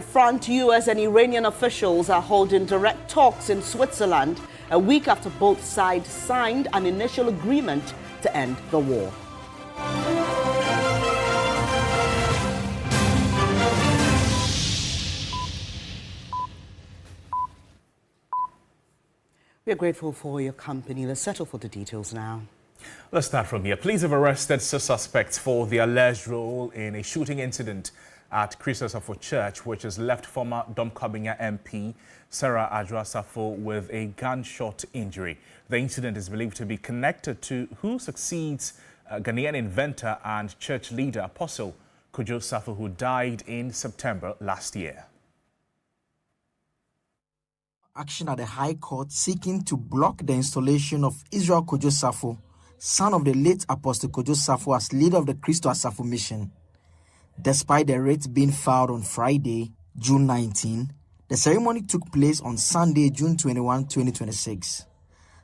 Western Front, U.S. and Iranian officials are holding direct talks in Switzerland a week after both sides signed an initial agreement to end the war. We are grateful for your company. Let's settle for the details now. Let's start from here. Police have arrested 6 suspects for the alleged role in a shooting incident at Kristo Asafo Church, which has left former Domkabinya MP Kristo Asafo with a gunshot injury. The incident is believed to be connected to who succeeds Ghanaian inventor and church leader Apostle Kristo Asafo, who died in September last year. Action at the High Court seeking to block the installation of Israel Kristo Asafo, son of the late Apostle Kristo Asafo, as leader of the Kristo Asafo mission. Despite the writ being filed on Friday, June 19, the ceremony took place on Sunday, June 21, 2026.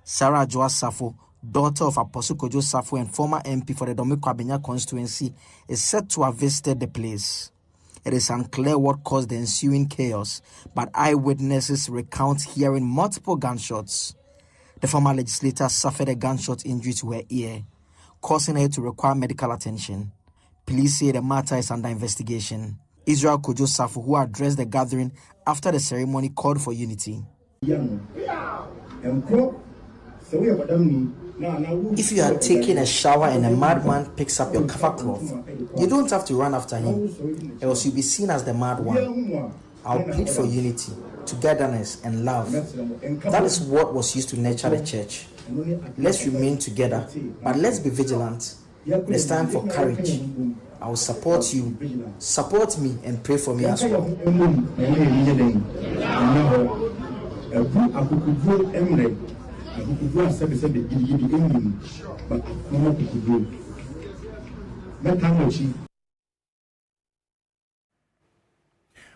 Sarah Jo Asafo, daughter of Apostle Kristo Asafo and former MP for the Domkabinya constituency, is said to have visited the place. It is unclear what caused the ensuing chaos, but eyewitnesses recount hearing multiple gunshots. The former legislator suffered a gunshot injury to her ear, causing her to require medical attention. Police say the matter is under investigation. Israel Kristo Asafo, who addressed the gathering after the ceremony, called for unity. If you are taking a shower and a madman picks up your cover cloth, you don't have to run after him, else you'll be seen as the mad one. I'll plead for unity, togetherness, and love. That is what was used to nurture the church. Let's remain together, but let's be vigilant. It's time for courage. I will support you. Support me and pray for me as well.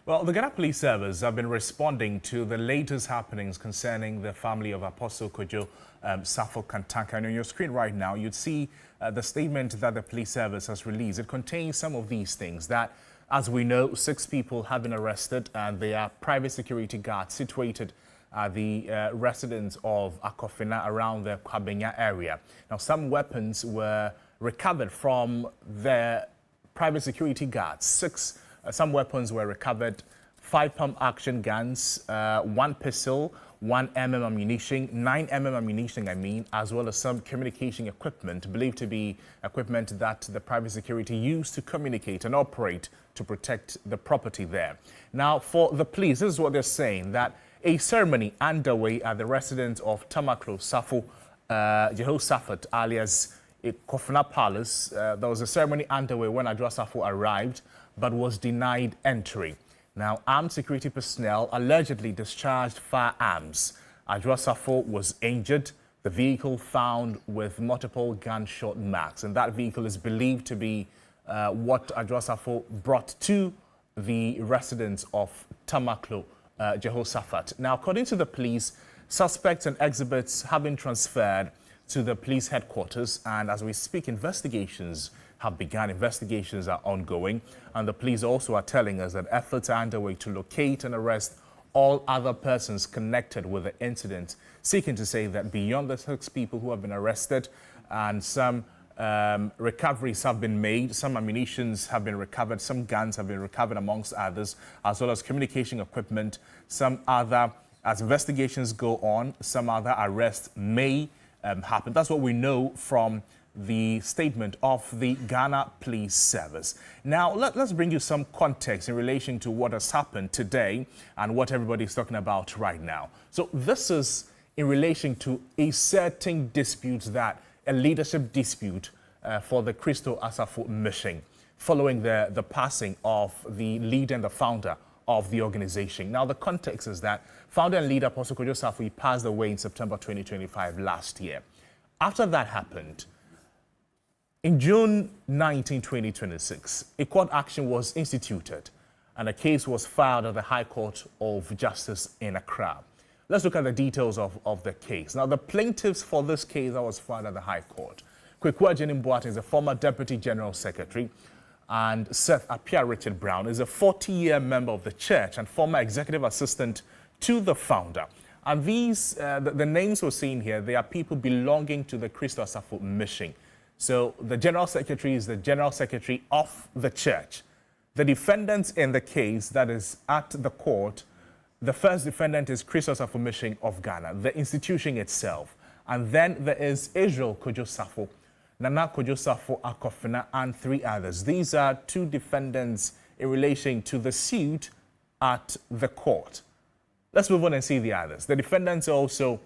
Well, the Ghana Police Service have been responding to the latest happenings concerning the family of Apostle Kristo Asafo Kantaka. And on your screen right now, you'd see the statement that the police service has released. It contains some of these things that, as we know, 6 people have been arrested and they are private security guards situated at the residence of Akofina around the Kwabenya area. Now, some weapons were recovered from the private security guards. Some weapons were recovered: 5 pump action guns, 1 pistol, 1 mm ammunition, 9 mm ammunition, as well as some communication equipment, believed to be equipment that the private security used to communicate and operate to protect the property there. Now, for the police, this is what they're saying, that a ceremony underway at the residence of Tamaklo Safo Jehoshaphat, alias Kofina Palace. There was a ceremony underway when Kristo Asafo arrived, but was denied entry. Now, armed security personnel allegedly discharged firearms. Kristo Asafo was injured. The vehicle found with multiple gunshot marks, and that vehicle is believed to be what Kristo Asafo brought to the residence of Tamaklo Jehoshaphat. Now, according to the police, suspects and exhibits have been transferred to the police headquarters, and as we speak, investigations have begun. Investigations are ongoing, and the police also are telling us that efforts are underway to locate and arrest all other persons connected with the incident, seeking to say that beyond the 6 people who have been arrested, and some recoveries have been made, some ammunitions have been recovered, some guns have been recovered amongst others, as well as communication equipment. Some other, as investigations go on, some other arrests may happen. That's what we know from the statement of the Ghana Police Service. Now, let's bring you some context in relation to what has happened today and what everybody's talking about right now. So this is in relation to a certain dispute, that a leadership dispute for the Kristo Asafo mission, following the passing of the leader and the founder of the organization. Now, the context is that founder and leader Apostle Kristo Asafo passed away in September 2025 last year. After that happened, in June 19, 2026, a court action was instituted and a case was filed at the High Court of Justice in Accra. Let's look at the details of the case. Now, the plaintiffs for this case that was filed at the High Court, Kweku Ajenim Boateng is a former Deputy General Secretary, And Seth Apia Richard Brown is a 40-year member of the church and former executive assistant to the founder. And these, the names we're seeing here, they are people belonging to the Kristo Asafo mission. So the general secretary is the general secretary of the church. The defendants in the case that is at the court, the first defendant is Kristo Asafo Mission of Ghana, the institution itself. And then there is Israel Kojo Safo, Nana Kojo Safo Akofina, and 3 others. These are 2 defendants in relation to the suit at the court. Let's move on and see the others. The defendants also,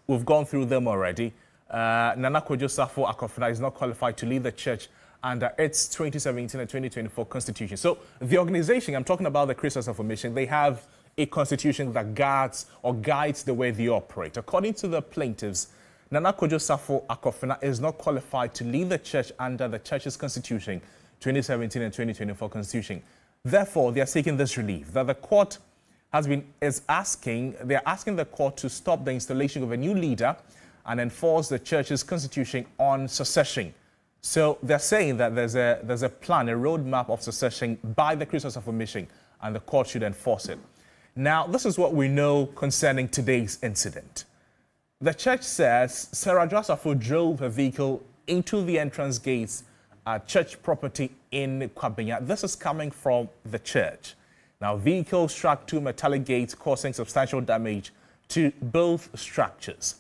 we've gone through them already. Nana Kojo Safo Akofina is not qualified to lead the church under its 2017 and 2024 constitution. So the organization, I'm talking about the Kristo Asafo Mission, they have a constitution that guards or guides the way they operate. According to the plaintiffs, Nana Kojo Safo Akofina is not qualified to lead the church under the church's constitution, 2017 and 2024 constitution. Therefore, they are seeking this relief, that the court they're asking the court to stop the installation of a new leader and enforce the church's constitution on succession. So they're saying that there's a plan, a roadmap of succession by the Kristo Asafo Mission, and the court should enforce it. Now, this is what we know concerning today's incident. The church says Sarah Asafo drove her vehicle into the entrance gates at church property in Kwabenya. This is coming from the church. Now, vehicles struck 2 metallic gates, causing substantial damage to both structures.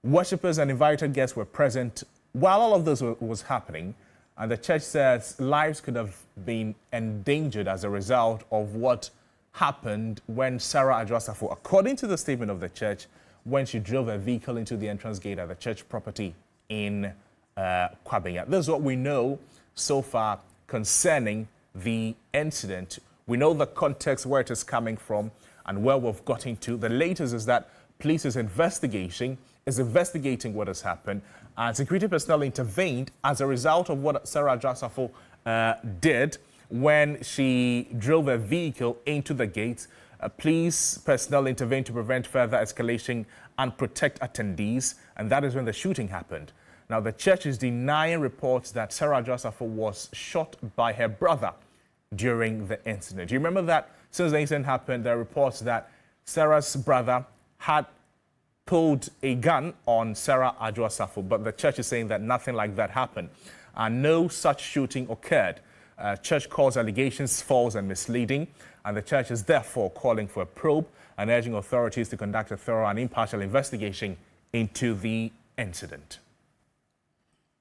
Worshippers and invited guests were present while all of this was happening, and the church says lives could have been endangered as a result of what happened when Sarah Asafo, according to the statement of the church, when she drove a vehicle into the entrance gate at the church property in Kwabenya. This is what we know so far concerning the incident. We know the context where it is coming from and where we've gotten to. The latest is that police is investigating what has happened, and security personnel intervened as a result of what Sarah Asafo did when she drove a vehicle into the gates. Police personnel intervened to prevent further escalation and protect attendees, and that is when the shooting happened. Now, the church is denying reports that Sarah Asafo was shot by her brother during the incident. Do you remember that since the incident happened, there are reports that Sarah's brother had pulled a gun on Sarah Asafo, but the church is saying that nothing like that happened and no such shooting occurred. Church calls allegations false and misleading, and the church is therefore calling for a probe and urging authorities to conduct a thorough and impartial investigation into the incident.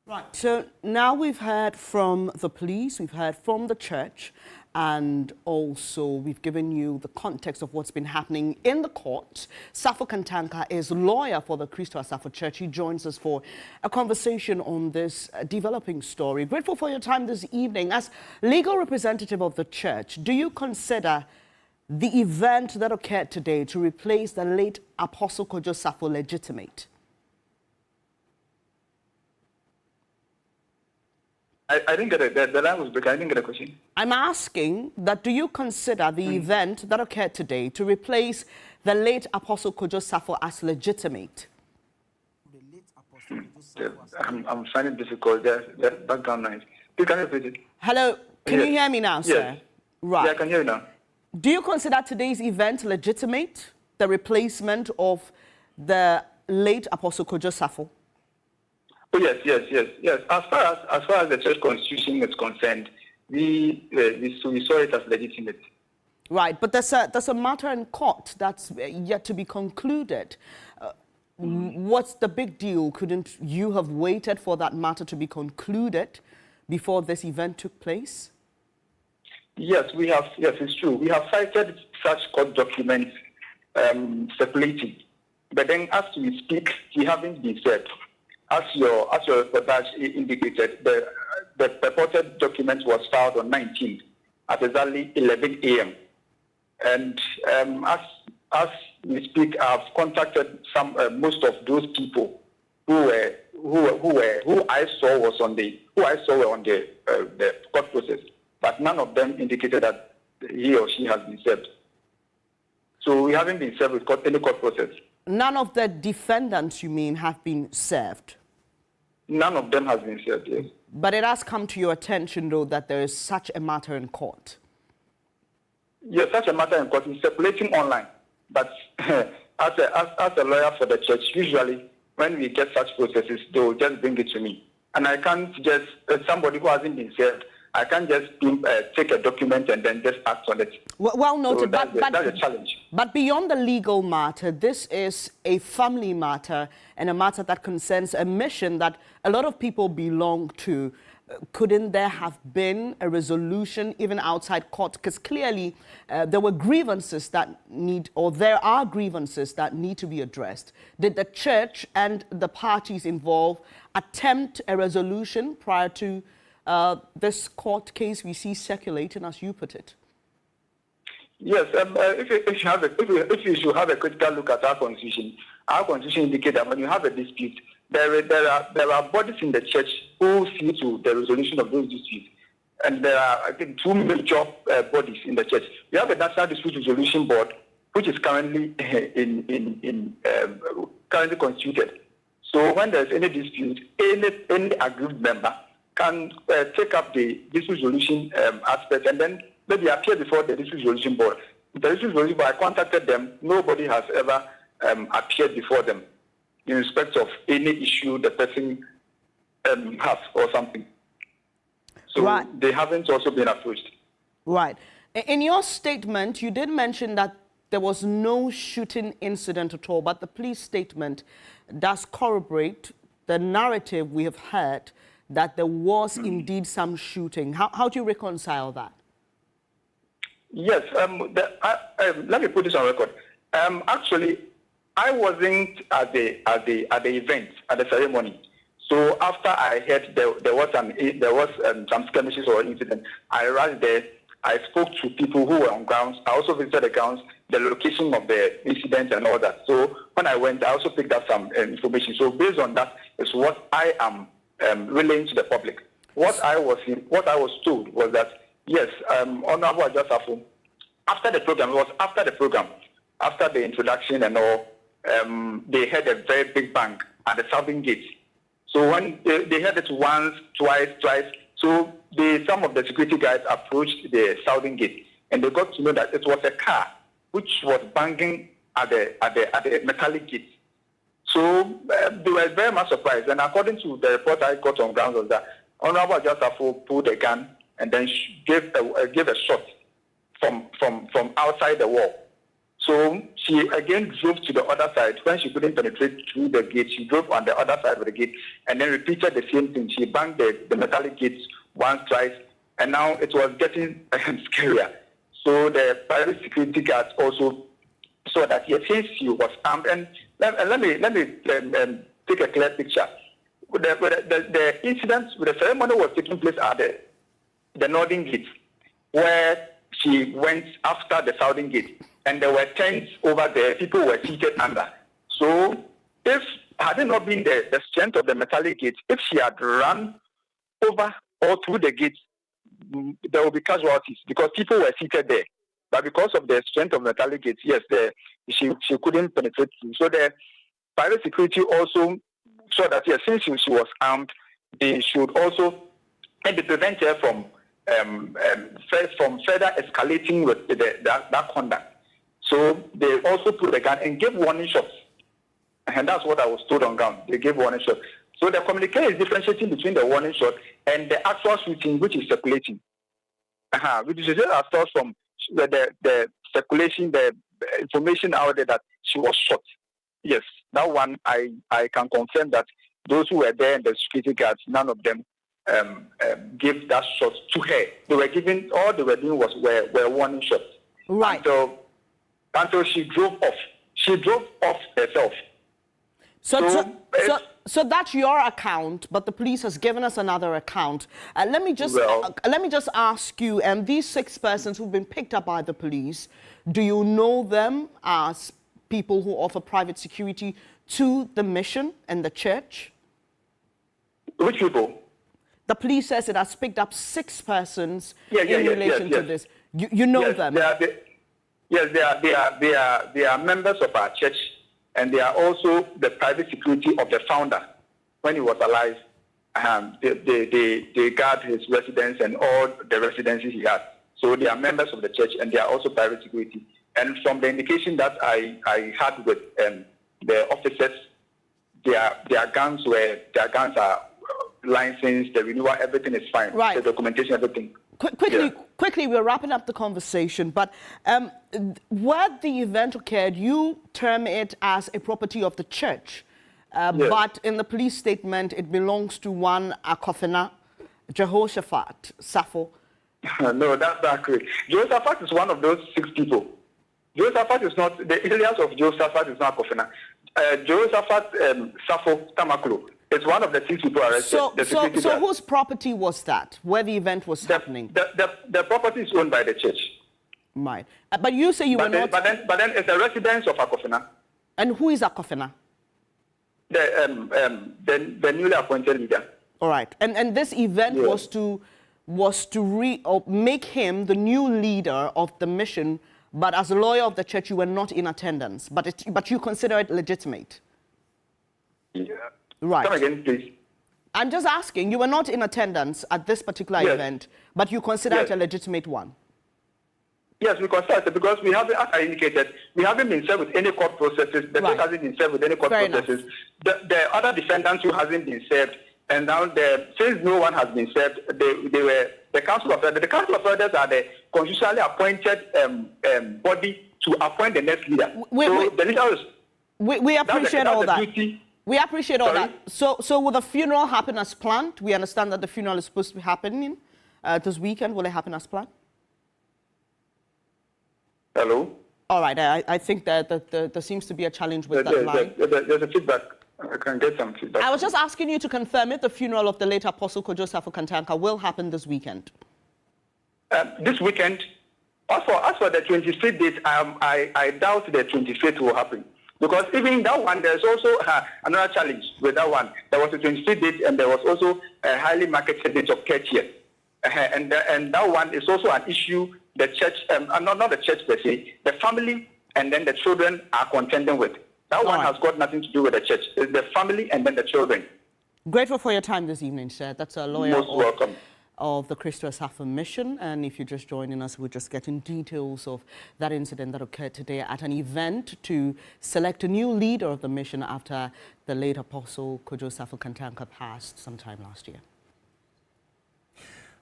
Right, so now we've heard from the police, we've heard from the church, and also we've given you the context of what's been happening in the court. Safo Kantanka is lawyer for the Kristo Asafo Church. He joins us for a conversation on this developing story. Grateful for your time this evening. As legal representative of the church, do you consider the event that occurred today to replace the late Apostle Kojo Safo legitimate? I didn't get it. The line was breaking. I didn't get the question. I'm asking that do you consider the event that occurred today to replace the late Apostle Kojo Safo as legitimate? I'm finding it difficult. There's background noise. You can repeat it. Hello, can you hear me now, sir? Yes. Right. Yeah, I can hear you now. Do you consider today's event legitimate, the replacement of the late Apostle Kojo Safo? Oh, yes. As far as the church constitution is concerned, we saw it as legitimate. Right, but there's a matter in court that's yet to be concluded. What's the big deal? Couldn't you have waited for that matter to be concluded before this event took place? Yes, we have. Yes, it's true. We have cited such court documents circulating, but then as we speak, we haven't been served. As your reportage indicated, the purported document was filed on 19th at exactly 11 a.m. And as we speak, I've contacted most of those people who I saw were on the court process, but none of them indicated that he or she has been served. So we haven't been served with any court process. None of the defendants, you mean, have been served? None of them has been served, yes. But it has come to your attention, though, that there is such a matter in court. Yes, such a matter in court is circulating online. But as a lawyer for the church, usually when we get such processes, they will just bring it to me. And I can't just, somebody who hasn't been served, I can't just take a document and then just act on it. Well noted, so that's a challenge. But beyond the legal matter, this is a family matter and a matter that concerns a mission that a lot of people belong to. Couldn't there have been a resolution even outside court? Because clearly there were grievances that there are grievances that need to be addressed. Did the church and the parties involved attempt a resolution prior to this court case we see circulating, as you put it? Yes, if you should have a critical look at our constitution indicates that when you have a dispute, there are bodies in the church who see to the resolution of those disputes. And there are, I think, two major bodies in the church. We have a National Dispute Resolution Board, which is currently currently constituted. So when there's any dispute, any aggrieved member can take up the dispute resolution aspect and then maybe appear before the dispute resolution board. The dispute resolution board, I contacted them. Nobody has ever appeared before them in respect of any issue the person has or something. So right. They haven't also been approached. Right. In your statement, you did mention that there was no shooting incident at all, but the police statement does corroborate the narrative we have heard that there was indeed some shooting. How do you reconcile that? Yes, let me put this on record. Actually, I wasn't at the event, at the ceremony. So after I heard there was some skirmishes or incident, I rushed there. I spoke to people who were on grounds. I also visited the grounds, the location of the incident and all that. So when I went, I also picked up some information. So based on that is what I am relaying to the public. What I was told was that yes, Honorable Asafo, after the program, after the introduction and all, they had a very big bang at the southern gate. So when they had it once, twice, so some of the security guys approached the southern gate and they got to know that it was a car which was banging at the metallic gate. So they were very much surprised. And according to the report I got on ground was that Honorable Asafo pulled a gun and then gave a shot from outside the wall. So she again drove to the other side. When she couldn't penetrate through the gate, she drove on the other side of the gate and then repeated the same thing. She banged the metallic gates once, twice, and now it was getting scarier. So the private security guards also saw that yes, since she was armed, and let me take a clear picture. The incident with the ceremony was taking place at the northern gate, where she went after the southern gate, and there were tents over there. People were seated under. So, had it not been the strength of the metallic gate, if she had run over or through the gate, there would be casualties because people were seated there. But because of the strength of metallic gates, yes, she couldn't penetrate through. So the private security also saw that yes, since she was armed, they should also maybe prevent her from further escalating with that conduct. So they also put the gun and gave warning shots. And that's what I was told on ground. They gave warning shots. So the communique is differentiating between the warning shot and the actual shooting, which is circulating. Which is a source from the circulation, the information out there that she was shot. Yes, that one I can confirm that those who were there and the security guards, none of them gave that shot to her. They were giving, all they were doing were warning shots. Right. Until she drove off. She drove off herself. So that's your account, but the police has given us another account. Let me just ask you, these 6 persons who've been picked up by the police, do you know them as people who offer private security to the mission and the church? Which people? The police says it has picked up 6 persons in relation to this. You know them? They are members of our church, and they are also the private security of the founder when he was alive. they guard his residence and all the residences he has. So they are members of the church and they are also private security. And from the indication that I had with the officers, their guns are licensed, the renewal, everything is fine. Right. The documentation, everything. Quickly, we're wrapping up the conversation, but where the event occurred, you term it as a property of the church, Yes. but in the police statement, it belongs to one Akofena, Jehoshaphat, Safo. No, that's not correct. Jehoshaphat is one of those 6 people. Jehoshaphat is not, the alias of Jehoshaphat is not Kofena. Jehoshaphat Safo Tamaklo is one of the 6 people arrested. So whose property was that, where the event was happening? The property is owned by the church. Right. But you say you were not... But then it's a residence of Akofena. And who is Akofena? The newly appointed leader. All right. And this event was to make him the new leader of the mission, but as a lawyer of the church, you were not in attendance. But you consider it legitimate. Yeah. Right. Come again, please. I'm just asking, you were not in attendance at this particular event, but you consider it a legitimate one? Yes, we consider it because we haven't, as I indicated, we haven't been served with any court processes. The church hasn't been served with any court processes. The other defendants who hasn't been served, and now since no one has been served, they were the Council of Elders. The Council of Elders are the constitutionally appointed body to appoint the next leader. The leader is... We appreciate all that. Duty. We appreciate all that. So will the funeral happen as planned? We understand that the funeral is supposed to be happening this weekend. Will it happen as planned? Hello? All right. I think that there seems to be a challenge with that line. There's a feedback. I can get some feedback. I was just asking you to confirm if the funeral of the late Apostle Kojo Asafo Kantanka will happen this weekend. This weekend, as for the 25th date, I doubt the 25th will happen. Because even that one, there's also another challenge with that one. There was a 25th date and there was also a highly marketed date of 30th. And that one is also an issue the church, not the church per se, the family and then the children are contending with. That one has got nothing to do with the church. It's the family and then the children. Grateful for your time this evening, sir. That's a lawyer of the Kristo Asafo mission. And if you're just joining us, we're just getting details of that incident that occurred today at an event to select a new leader of the mission after the late Apostle Kojo Asafo Kantanka passed sometime last year.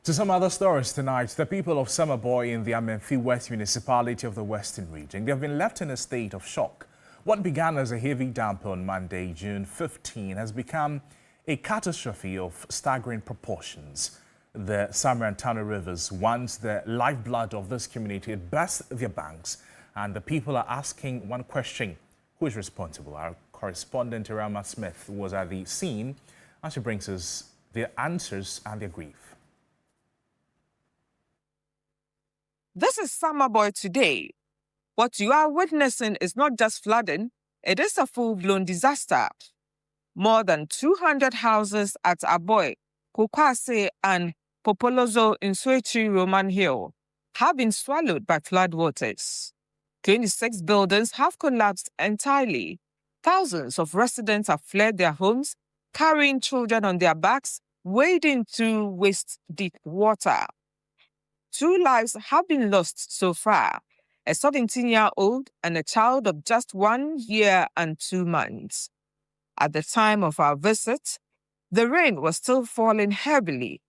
To some other stories tonight, the people of Samreboi in the Amenfi West municipality of the Western region, they have been left in a state of shock. What began as a heavy downpour on Monday, June 15, has become a catastrophe of staggering proportions. The Samre and Tano rivers, once the lifeblood of this community, it burst their banks, and the people are asking one question: who is responsible? Our correspondent Irama Smith was at the scene, and she brings us their answers and their grief. This is Samreboi today. What you are witnessing is not just flooding, it is a full-blown disaster. More than 200 houses at Aboy, Kokwase and Popolozo in Soichi Roman Hill have been swallowed by floodwaters. 26 buildings have collapsed entirely. Thousands of residents have fled their homes, carrying children on their backs, wading through waist-deep water. 2 lives have been lost so far, a 17-year-old and a child of just 1 year and 2 months. At the time of our visit, the rain was still falling heavily.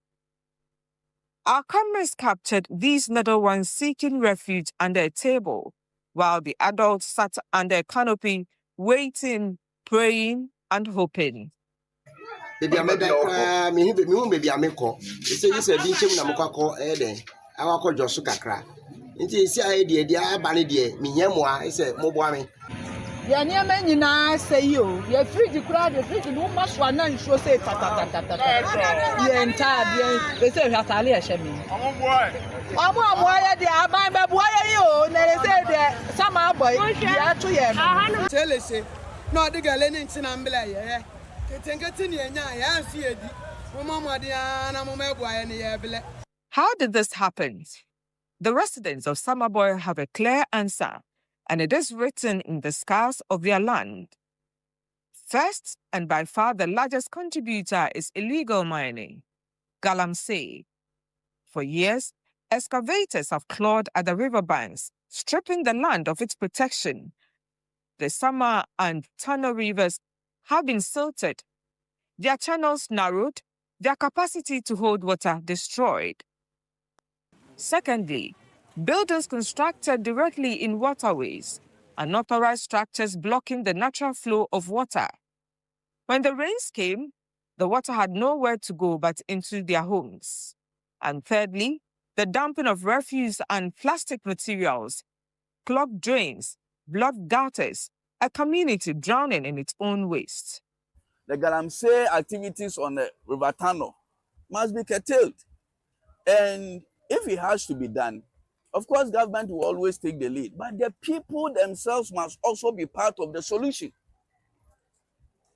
Our cameras captured these little ones seeking refuge under a table, while the adults sat under a canopy, waiting, praying, and hoping. How did this happen? The residents of Samreboi have a clear answer, and it is written in the scars of their land. First, and by far the largest contributor, is illegal mining, galamsey. For years, excavators have clawed at the riverbanks, stripping the land of its protection. The Sama and Tano rivers have been silted, their channels narrowed, their capacity to hold water destroyed. Secondly, buildings constructed directly in waterways, unauthorized structures blocking the natural flow of water. When the rains came, the water had nowhere to go but into their homes. And thirdly, the dumping of refuse and plastic materials, clogged drains, blocked gutters, a community drowning in its own waste. The galamsey activities on the River Tano must be curtailed. And if it has to be done, of course, government will always take the lead, but the people themselves must also be part of the solution.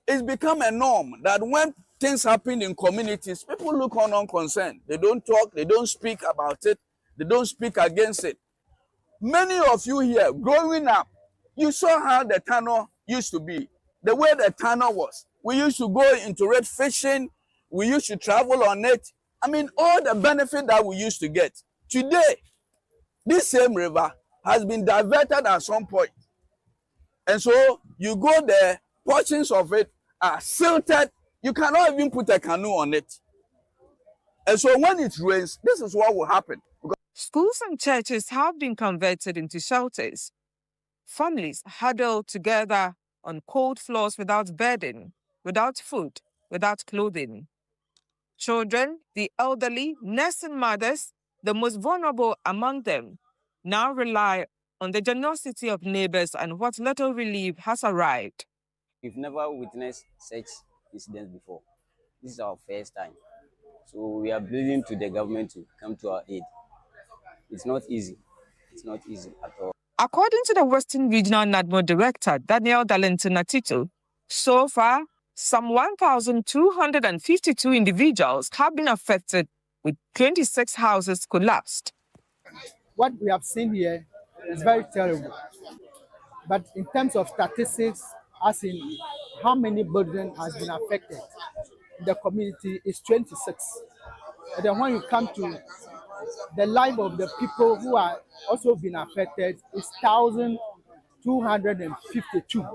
It's become a norm that when things happen in communities, people look on unconcerned. They don't talk, they don't speak about it, they don't speak against it. Many of you here, growing up, you saw how the Tano used to be, the way the Tano was. We used to go into it fishing, we used to travel on it. I mean, all the benefit that we used to get. Today, this same river has been diverted at some point. And so you go there, portions of it are silted. You cannot even put a canoe on it. And so when it rains, this is what will happen. Schools and churches have been converted into shelters. Families huddle together on cold floors without bedding, without food, without clothing. Children, the elderly, nursing mothers, the most vulnerable among them, now rely on the generosity of neighbors and what little relief has arrived. We've never witnessed such incidents before. This is our first time. So we are pleading to the government to come to our aid. It's not easy. It's not easy at all. According to the Western Regional NADMO Director, Daniel Darlington Atito, so far, some 1,252 individuals have been affected, with 26 houses collapsed. What we have seen here is very terrible. But in terms of statistics, as in how many buildings has been affected in the community, is 26. And then when you come to the life of the people who are also been affected, is 1,252.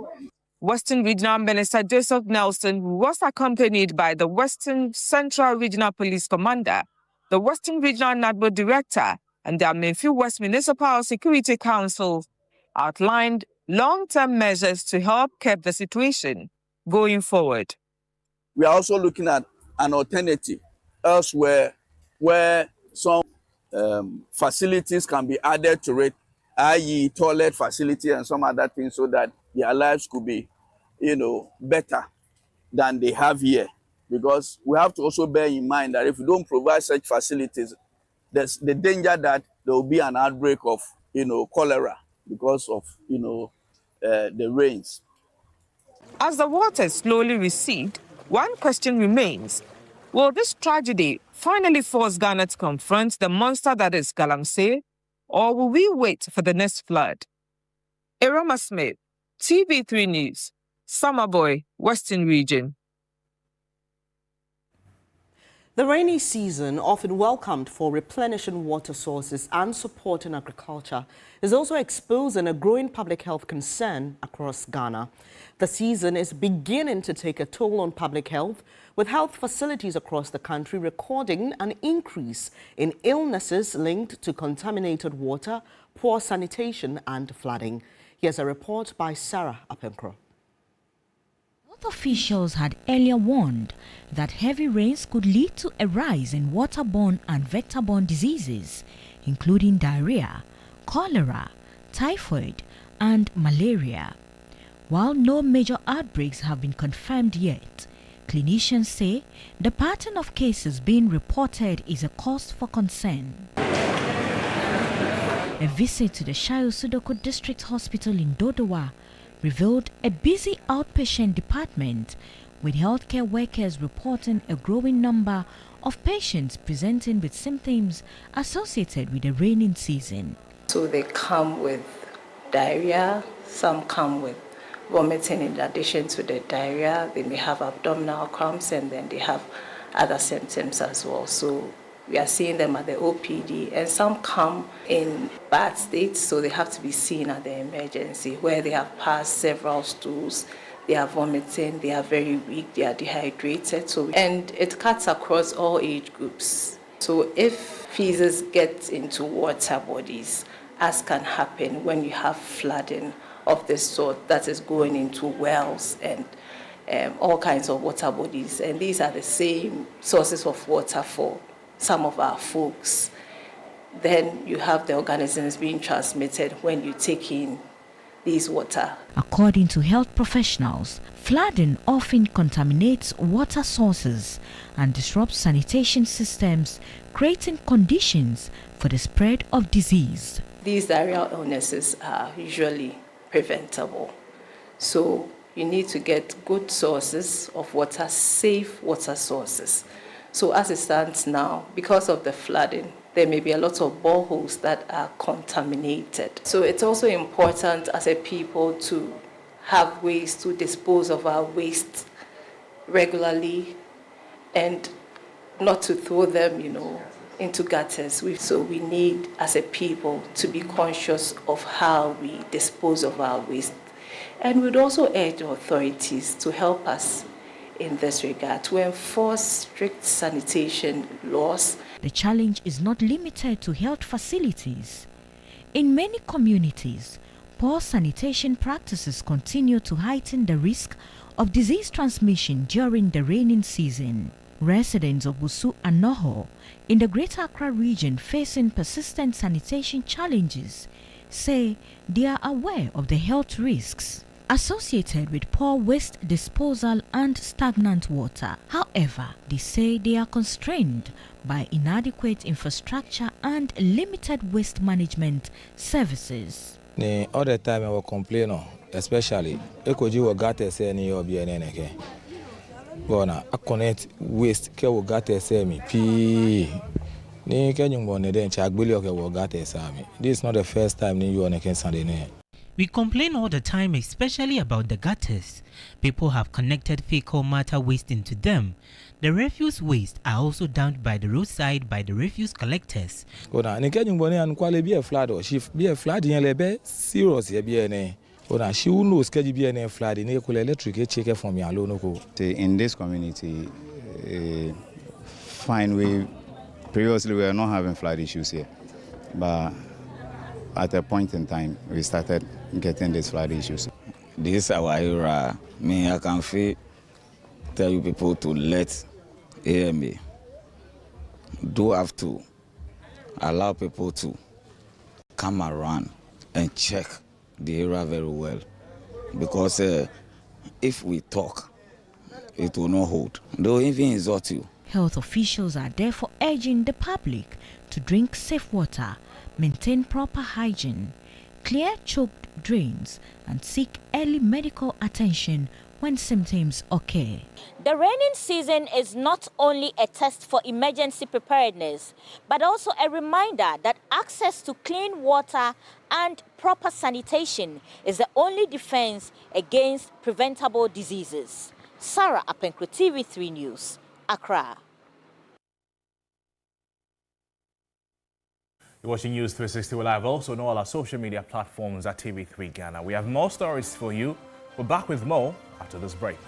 Western Regional Minister Joseph Nelson, who was accompanied by the Western Central Regional Police Commander, the Western Regional NADMO Director, and the Amenfi West Municipal Security Council, outlined long-term measures to help curb the situation going forward. We are also looking at an alternative elsewhere where some facilities can be added to it, i.e. toilet facility and some other things, so that their lives could be, better than they have here. Because we have to also bear in mind that if we don't provide such facilities, there's the danger that there will be an outbreak of, cholera because of, the rains. As the waters slowly recede, one question remains. Will this tragedy finally force Ghana to confront the monster that is galamsey, or will we wait for the next flood? Iroma Smith, TV3 News, Samreboi, Western Region. The rainy season, often welcomed for replenishing water sources and supporting agriculture, is also exposing a growing public health concern across Ghana. The season is beginning to take a toll on public health, with health facilities across the country recording an increase in illnesses linked to contaminated water, poor sanitation and flooding. Here's a report by Sarah Apenkro. Health officials had earlier warned that heavy rains could lead to a rise in waterborne and vector-borne diseases, including diarrhea, cholera, typhoid, and malaria. While no major outbreaks have been confirmed yet, clinicians say the pattern of cases being reported is a cause for concern. A visit to the Shayo Sudoko District Hospital in Dodowa revealed a busy outpatient department, with healthcare workers reporting a growing number of patients presenting with symptoms associated with the raining season. So they come with diarrhea, some come with vomiting in addition to the diarrhea. They may have abdominal cramps, and then they have other symptoms as well. So we are seeing them at the OPD, and some come in bad states, so they have to be seen at the emergency, where they have passed several stools, they are vomiting, they are very weak, they are dehydrated. And it cuts across all age groups. So if feces get into water bodies, as can happen when you have flooding of this sort that is going into wells and all kinds of water bodies, and these are the same sources of water for some of our folks, then you have the organisms being transmitted when you take in these water. According to health professionals, flooding often contaminates water sources and disrupts sanitation systems, creating conditions for the spread of disease. These diarrheal illnesses are usually preventable. So you need to get good sources of water, safe water sources. So as it stands now, because of the flooding, there may be a lot of boreholes that are contaminated. So it's also important as a people to have ways to dispose of our waste regularly and not to throw them, into gutters. So we need, as a people, to be conscious of how we dispose of our waste. And we'd also urge authorities to help us in this regard, to enforce strict sanitation laws. The challenge is not limited to health facilities. In many communities, poor sanitation practices continue to heighten the risk of disease transmission during the raining season. Residents of Busu and Noho in the Greater Accra region facing persistent sanitation challenges say they are aware of the health risks associated with poor waste disposal and stagnant water. However, they say they are constrained by inadequate infrastructure and limited waste management services. All the time I will complain, especially Ekoji will get a say any of BNNK. Gonna connect waste ke will get a say me P. Ni Kenyum one then Chagbili will get a sami. This is not the first time you on a Sunday. We complain all the time, especially about the gutters. People have connected fecal matter waste into them. The refuse waste are also dumped by the roadside by the refuse collectors. Be a flood or she be a flood in a serious BNA. She will know schedule BNA flood in electric checker from Yalonoko. In this community, fine, previously we were not having flood issues here, but at a point in time, we started getting these flood issues. This is our era. I can tell you people to let AMA do have to allow people to come around and check the area very well. Because if we talk, it will not hold. They'll even insult you. Health officials are therefore urging the public to drink safe water, maintain proper hygiene, clear choked drains, and seek early medical attention when symptoms occur. The raining season is not only a test for emergency preparedness, but also a reminder that access to clean water and proper sanitation is the only defense against preventable diseases. Sarah Apenkro, TV3 News, Accra. You're watching News 360 Live, also on all our social media platforms at TV3 Ghana. We have more stories for you. We're back with more after this break.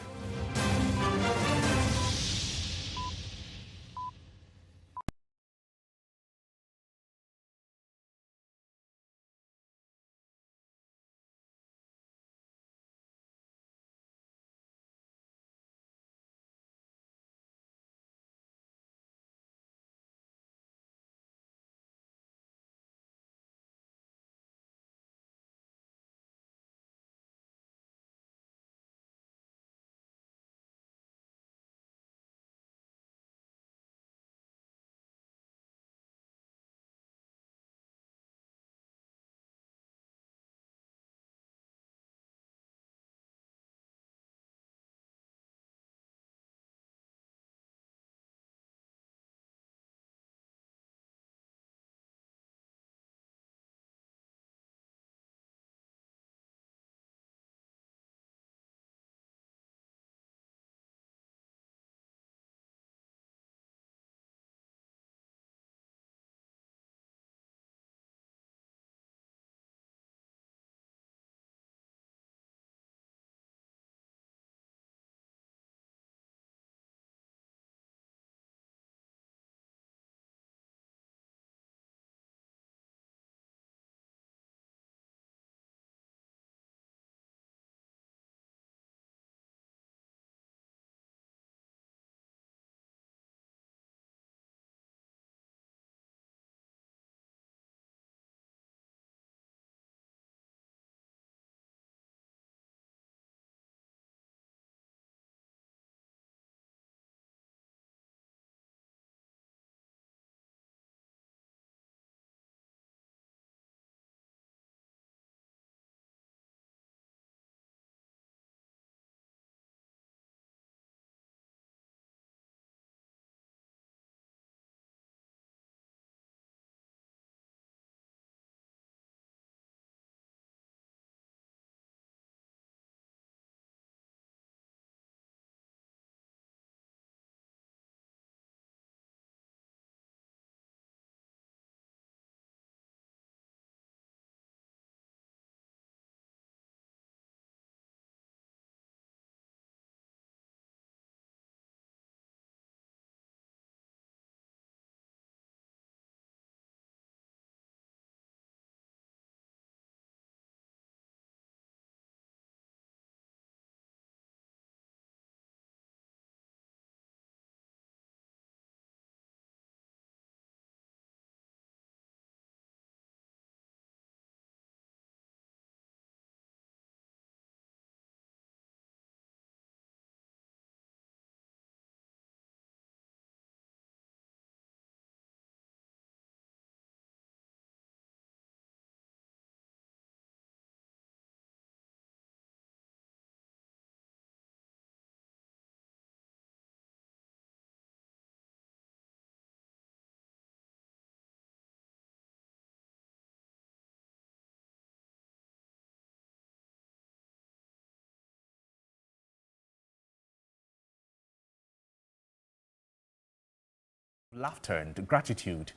laughter and gratitude.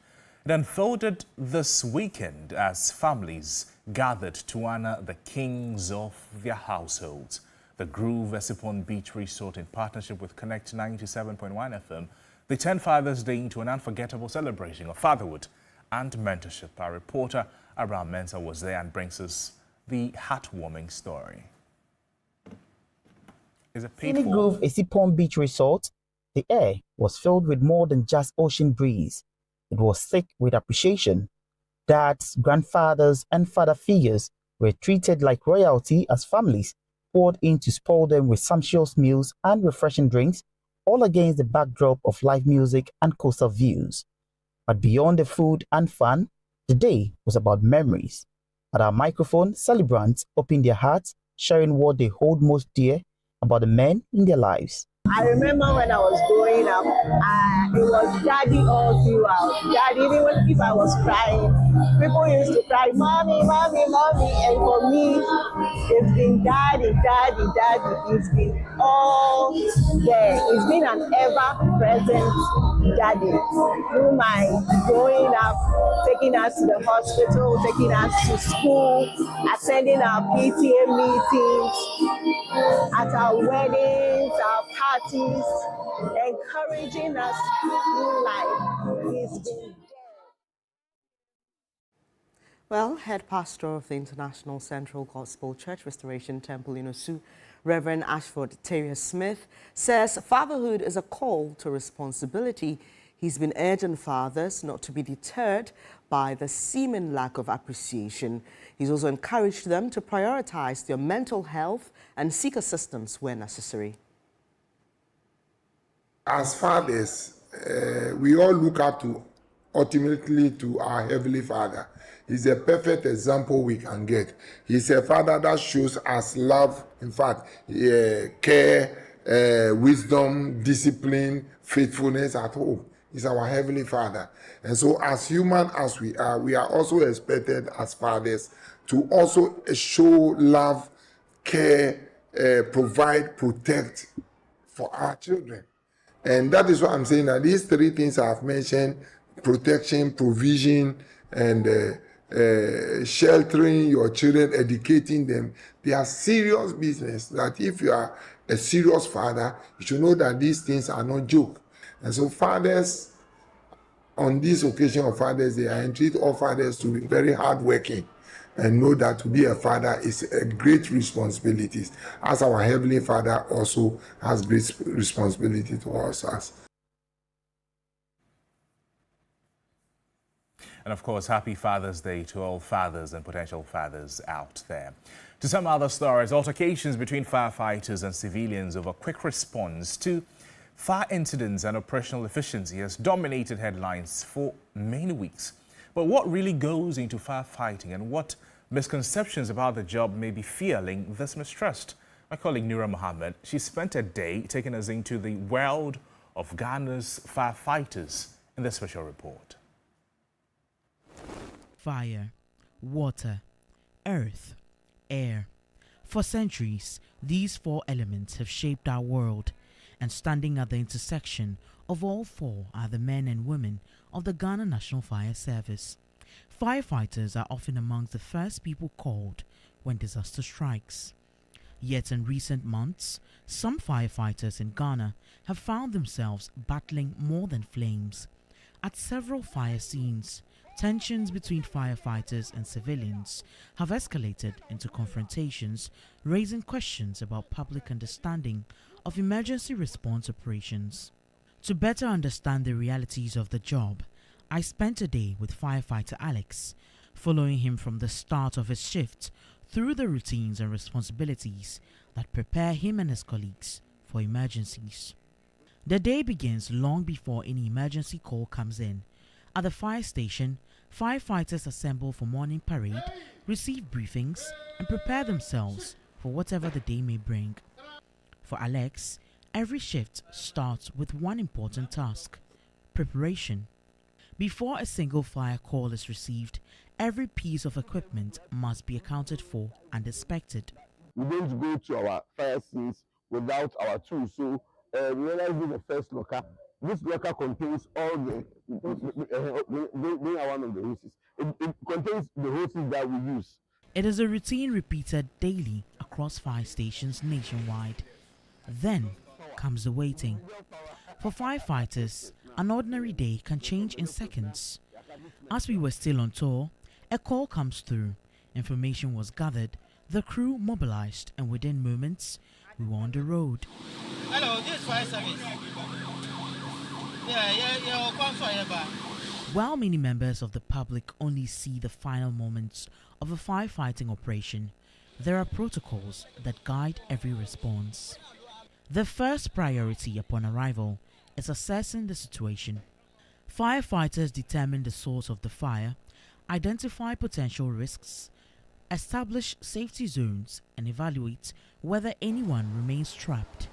It unfolded this weekend as families gathered to honor the kings of their households. The Groove Esipon Beach Resort, in partnership with Connect 97.1 FM, they turned Father's Day into an unforgettable celebration of fatherhood and mentorship. Our reporter Abraham Mensah was there and brings us the heartwarming story. Is it paid Scenic for? Grove Esipon Beach Resort, the air was filled with more than just ocean breeze. It was thick with appreciation. Dads, grandfathers, and father figures were treated like royalty as families poured in to spoil them with sumptuous meals and refreshing drinks, all against the backdrop of live music and coastal views. But beyond the food and fun, the day was about memories. At our microphone, celebrants opened their hearts, sharing what they hold most dear about the men in their lives. I remember when I was growing up, it was daddy all throughout. Daddy, even if I was crying, people used to cry, mommy, mommy, mommy. And for me, it's been daddy, daddy, daddy. It's been all there. It's been an ever-present daddy through my growing up, taking us to the hospital, taking us to school, attending our PTA meetings, at our weddings, our parties, encouraging us through life. He's been Well, head pastor of the International Central Gospel Church Restoration Temple in Osu, Reverend Ashford Terrier Smith, says fatherhood is a call to responsibility. He's been urging fathers not to be deterred by the seeming lack of appreciation. He's also encouraged them to prioritize their mental health and seek assistance where necessary. As fathers, we all look up to ultimately to our Heavenly Father. He's a perfect example we can get. He's a father that shows us love, in fact, care, wisdom, discipline, faithfulness at home. He's our Heavenly Father. And so as human as we are also expected as fathers to also show love, care, provide, protect for our children. And that is what I'm saying, that these three things I've mentioned, protection, provision, and sheltering your children, educating them, they are serious business. That if you are a serious father, you should know that these things are not joke. And so fathers, on this occasion of Fathers Day, I entreat all fathers to be very hardworking and know that to be a father is a great responsibility, as our Heavenly Father also has great responsibility towards us. And of course, happy Father's Day to all fathers and potential fathers out there. To some other stories, altercations between firefighters and civilians over quick response to fire incidents and operational efficiency has dominated headlines for many weeks. But what really goes into firefighting and what misconceptions about the job may be fueling this mistrust? My colleague Nura Mohammed, she spent a day taking us into the world of Ghana's firefighters in this special report. Fire, water, earth, air. For centuries, these four elements have shaped our world, and standing at the intersection of all four are the men and women of the Ghana National Fire Service. Firefighters are often amongst the first people called when disaster strikes. Yet in recent months, some firefighters in Ghana have found themselves battling more than flames. At several fire scenes, tensions between firefighters and civilians have escalated into confrontations, raising questions about public understanding of emergency response operations. To better understand the realities of the job, I spent a day with firefighter Alex, following him from the start of his shift through the routines and responsibilities that prepare him and his colleagues for emergencies. The day begins long before any emergency call comes in. At the fire station, firefighters assemble for morning parade, receive briefings, and prepare themselves for whatever the day may bring. For Alex, every shift starts with one important task: preparation. Before a single fire call is received, every piece of equipment must be accounted for and inspected. We don't go to our fire scenes without our tools, so we always do the first locker. This locker contains all the, they are one of the hoses. It contains the hoses that we use. It is a routine repeated daily across fire stations nationwide. Then comes the waiting. For firefighters, an ordinary day can change in seconds. As we were still on tour, a call comes through. Information was gathered, the crew mobilized, and within moments, we were on the road. Hello, this is fire service. Yeah. While many members of the public only see the final moments of a firefighting operation, there are protocols that guide every response. The first priority upon arrival is assessing the situation. Firefighters determine the source of the fire, identify potential risks, establish safety zones, and evaluate whether anyone remains trapped.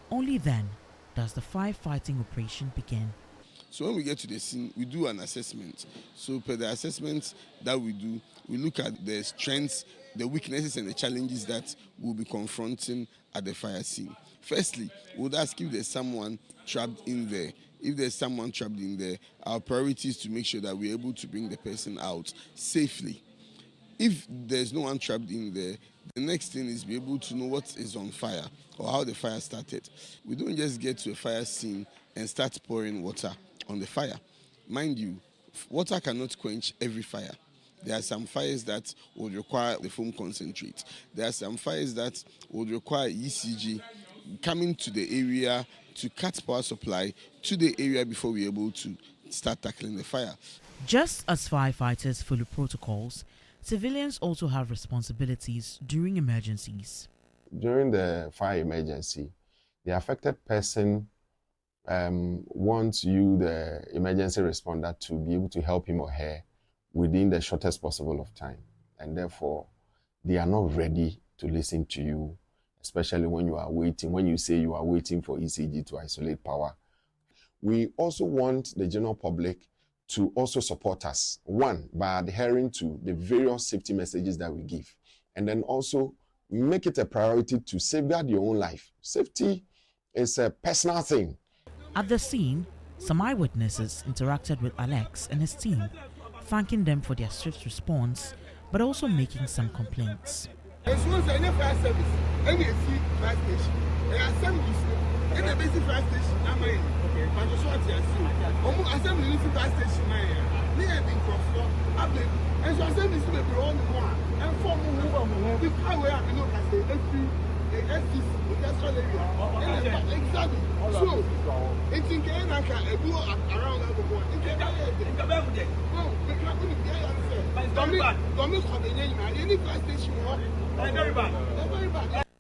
Only then does the firefighting operation begin. So when we get to the scene, we do an assessment. So per the assessments that we do, we look at the strengths, the weaknesses and the challenges that we'll be confronting at the fire scene. Firstly, we would ask if there's someone trapped in there. If there's someone trapped in there, our priority is to make sure that we're able to bring the person out safely. If there's no one trapped in there, the next thing is be able to know what is on fire or how the fire started. We don't just get to a fire scene and start pouring water on the fire. Mind you, water cannot quench every fire. There are some fires that would require the foam concentrate. There are some fires that would require ECG coming to the area to cut power supply to the area before we're able to start tackling the fire. Just as firefighters follow protocols, civilians also have responsibilities during emergencies. During the fire emergency, the affected person wants you, the emergency responder, to be able to help him or her within the shortest possible of time. And therefore, they are not ready to listen to you, especially when you are waiting, when you say you are waiting for ECG to isolate power. We also want the general public to also support us, one, by adhering to the various safety messages that we give, and then also make it a priority to safeguard your own life. Safety is a personal thing. At the scene, some eyewitnesses interacted with Alex and his team, thanking them for their swift response, but also making some complaints.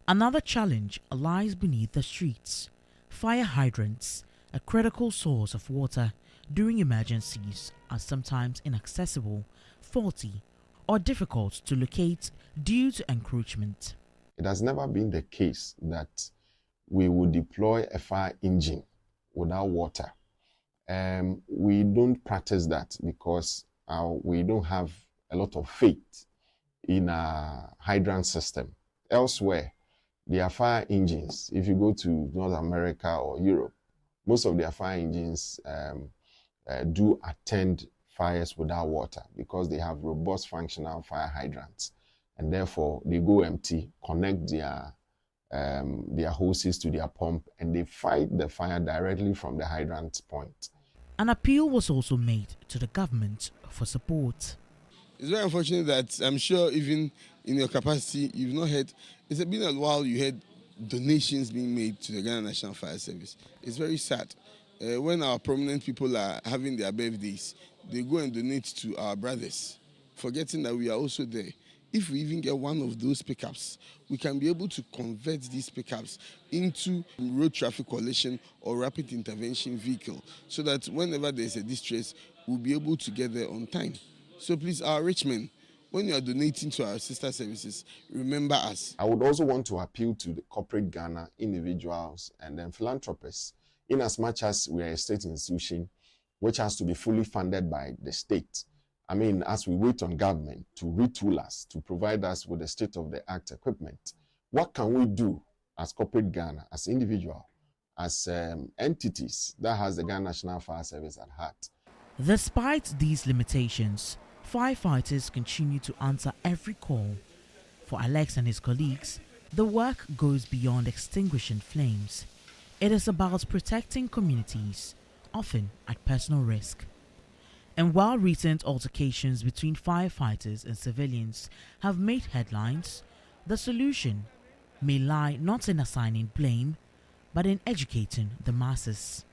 Another challenge lies beneath the streets. Fire hydrants, a critical source of water during emergencies, are sometimes inaccessible, faulty, or difficult to locate due to encroachment. It has never been the case that we would deploy a fire engine without water. We don't practice that because we don't have a lot of faith in a hydrant system. Elsewhere, there are fire engines. If you go to North America or Europe, most of their fire engines do attend fires without water because they have robust functional fire hydrants. And therefore, they go empty, connect their hoses to their pump, and they fight the fire directly from the hydrant point. An appeal was also made to the government for support. It's very unfortunate that I'm sure even in your capacity, you've not heard, it's been a while you heard donations being made to the Ghana National Fire Service. It's very sad. When our prominent people are having their birthdays, they go and donate to our brothers, forgetting that we are also there. If we even get one of those pickups, we can be able to convert these pickups into road traffic coalition or rapid intervention vehicle so that whenever there's a distress, we'll be able to get there on time. So please, our rich men, when you are donating to our sister services, remember us. I would also want to appeal to the corporate Ghana, individuals, and then philanthropists, in as much as we are a state institution, which has to be fully funded by the state. I mean, as we wait on government to retool us, to provide us with the state-of-the-art equipment, what can we do as corporate Ghana, as individual, as entities that has the Ghana National Fire Service at heart. Despite these limitations, firefighters continue to answer every call. For Alex and his colleagues, the work goes beyond extinguishing flames. It is about protecting communities, often at personal risk. And while recent altercations between firefighters and civilians have made headlines, the solution may lie not in assigning blame, but in educating the masses.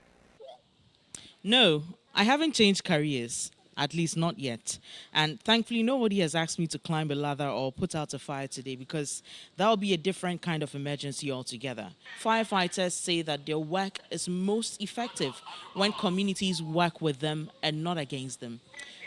No, I haven't changed careers, at least not yet. And thankfully, nobody has asked me to climb a ladder or put out a fire today, because that will be a different kind of emergency altogether. Firefighters say that their work is most effective when communities work with them and not against them.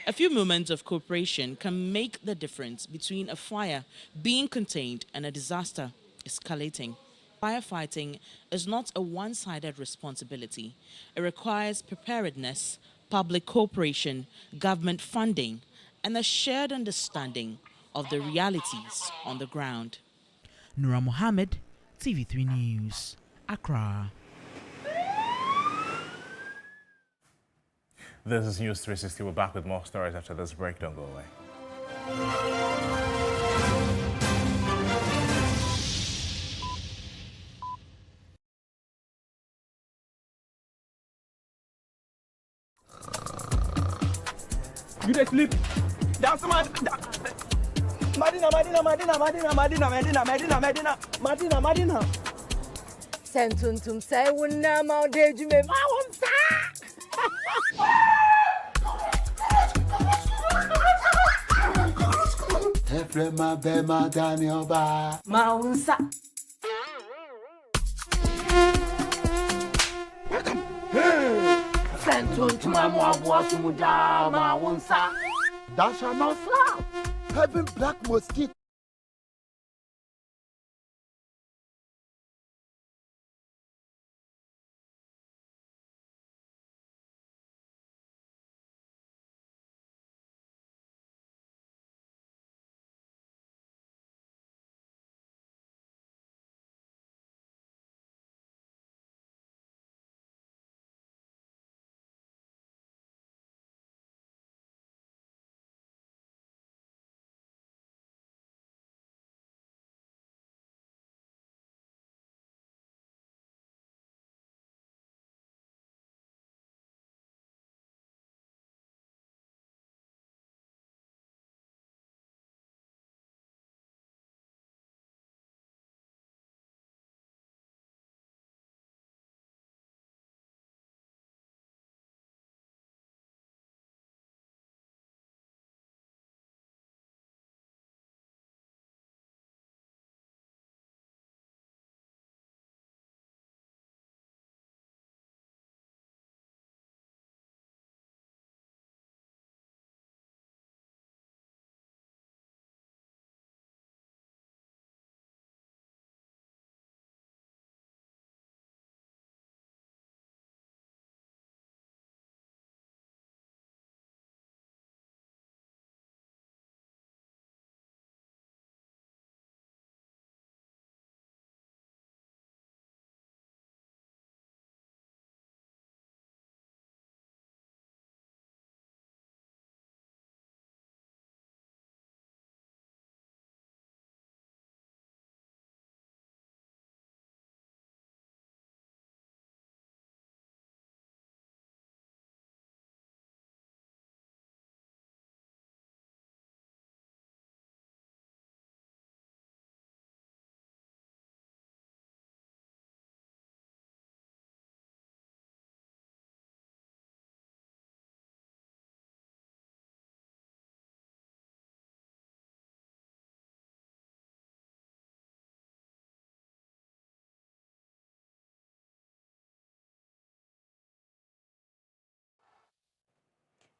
A few moments of cooperation can make the difference between a fire being contained and a disaster escalating. Firefighting is not a one-sided responsibility. It requires preparedness, public cooperation, government funding, and a shared understanding of the realities on the ground. Nura Mohammed, TV3 News, Accra. This is News 360. We're back with more stories after this break. Don't go away. You dey sleep? Dance Madina. Sentuntum say wunna ma deju me ma wonsa. Efrema bema Daniel ba. Ma wonsa. Sentuntum amwa sumuda ma wonsa. That shall not slap. Having black mosquito.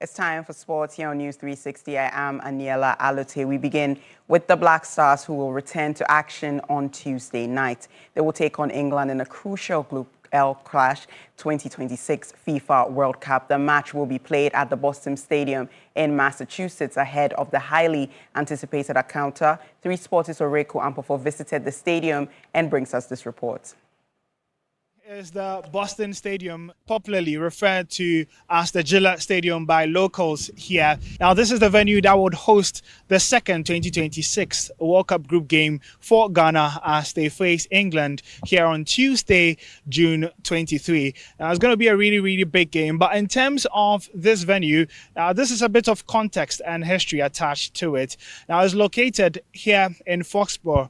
It's time for sports here on News 360. I am Aniela Alote. We begin with the Black Stars, who will return to action on Tuesday night. They will take on England in a crucial Group L clash 2026 FIFA World Cup. The match will be played at the Boston Stadium in Massachusetts ahead of the highly anticipated encounter. 3 Sports' Oreko Ampofo visited the stadium and brings us this report. is the Boston Stadium, popularly referred to as the Gillette Stadium by locals here. Now, this is the venue that would host the second 2026 World Cup group game for Ghana as they face England here on Tuesday, June 23. Now, it's going to be a really, really big game. But in terms of this venue, this is a bit of context and history attached to it. Now, it's located here in Foxborough,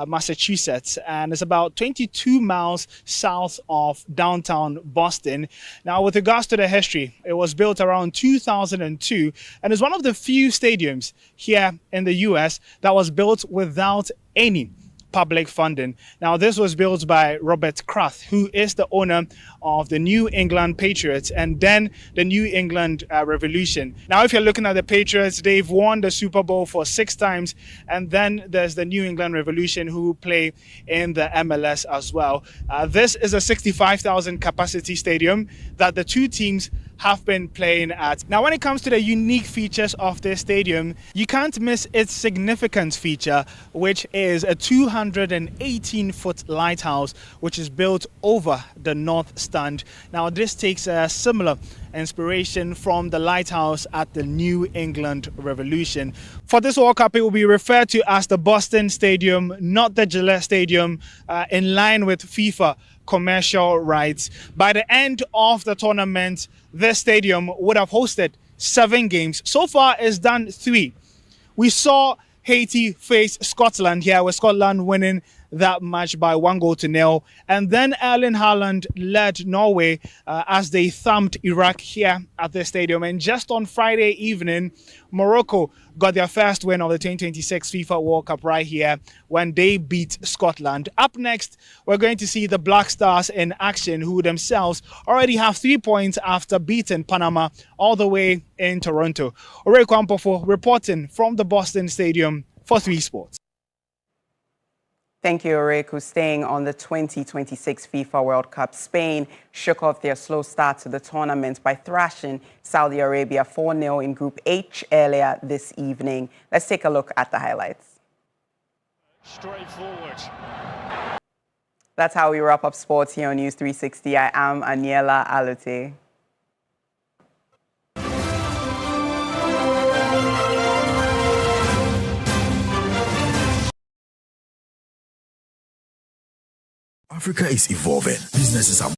Massachusetts, and it's about 22 miles south of downtown Boston. Now, with regards to the history, it was built around 2002 and is one of the few stadiums here in the US that was built without any public funding. Now, this was built by Robert Kraft, who is the owner of the New England Patriots and then the New England Revolution. Now, if you're looking at the Patriots, they've won the Super Bowl for 6 times, and then there's the New England Revolution who play in the MLS as well. This is a 65,000 capacity stadium that the two teams have been playing at. Now, when it comes to the unique features of this stadium, you can't miss its significant feature, which is a 218-foot lighthouse, which is built over the North Stand. Now, this takes a similar inspiration from the lighthouse at the New England Revolution. For this World Cup, it will be referred to as the Boston Stadium, not the Gillette Stadium, in line with FIFA commercial rights. By the end of the tournament, this stadium would have hosted 7 games. So far, it's done 3. We saw Haiti face Scotland here, with Scotland winning that match by 1-0. And then Erling Haaland led Norway as they thumped Iraq here at the stadium. And just on Friday evening, Morocco got their first win of the 2026 FIFA World Cup right here when they beat Scotland. Up next, we're going to see the Black Stars in action, who themselves already have 3 points after beating Panama all the way in Toronto. Ore Kwampofo reporting from the Boston Stadium for 3 Sports. Thank you, Oreku. Staying on the 2026 FIFA World Cup, Spain shook off their slow start to the tournament by thrashing Saudi Arabia 4-0 in Group H earlier this evening. Let's take a look at the highlights. Straightforward. That's how we wrap up sports here on News 360. I am Aniela Alute. Africa is evolving. Businesses are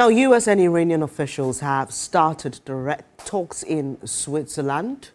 Now, US and Iranian officials have started direct talks in Switzerland.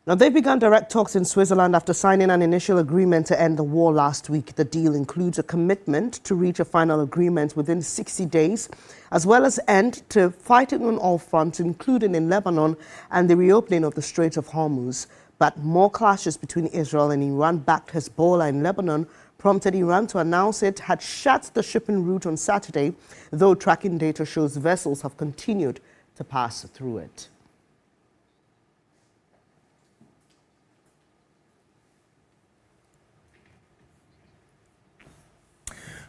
Now, they began direct talks in Switzerland after signing an initial agreement to end the war last week. The deal includes a commitment to reach a final agreement within 60 days, as well as end to fighting on all fronts, including in Lebanon and the reopening of the Strait of Hormuz. But more clashes between Israel and Iran-backed Hezbollah in Lebanon prompted Iran to announce it had shut the shipping route on Saturday, though tracking data shows vessels have continued to pass through it.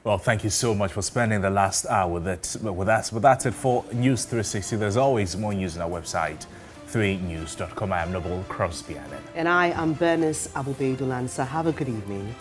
Well, thank you so much for spending the last hour with us. But that's it for News 360. There's always more news on our website, 3news.com. I am Noble Crosby. And I am Bernice Abubedulansa. Have a good evening.